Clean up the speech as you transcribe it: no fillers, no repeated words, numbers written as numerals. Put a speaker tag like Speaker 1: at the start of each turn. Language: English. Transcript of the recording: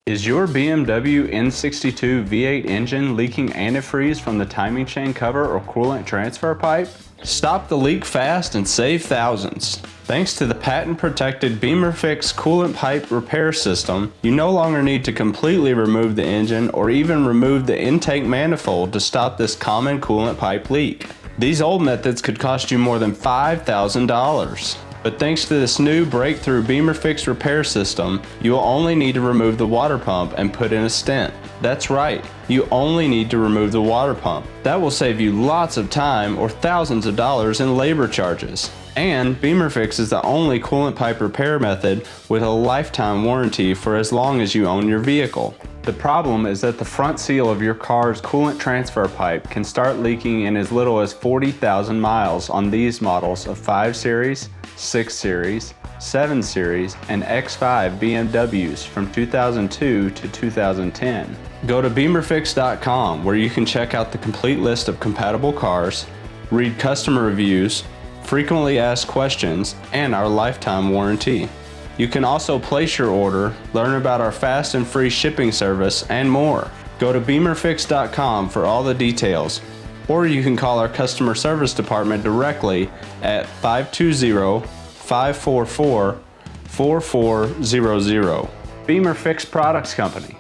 Speaker 1: Is your BMW N62 V8 engine leaking antifreeze from the timing chain cover or coolant transfer pipe? Stop the leak fast and save thousands. Thanks to the patent-protected BimmerFix coolant pipe repair system, you no longer need to completely remove the engine or even remove the intake manifold to stop this common coolant pipe leak. These old methods could cost you more than $5,000. But thanks to this new breakthrough BimmerFix repair system, you will only need to remove the water pump and put in a stent. That's right, you only need to remove the water pump. That will save you lots of time or thousands of dollars in labor charges. And BimmerFix is the only coolant pipe repair method with a lifetime warranty for as long as you own your vehicle. The problem is that the front seal of your car's coolant transfer pipe can start leaking in as little as 40,000 miles on these models of 5 Series, 6 Series, 7 Series, and X5 BMWs from 2002 to 2010. Go to BimmerFix.com where you can check out the complete list of compatible cars, read customer reviews, frequently asked questions, and our lifetime warranty. You can also place your order, learn about our fast and free shipping service, and more. Go to BimmerFix.com for all the details, or you can call our customer service department directly at 520-544-4400. BimmerFix Products Company.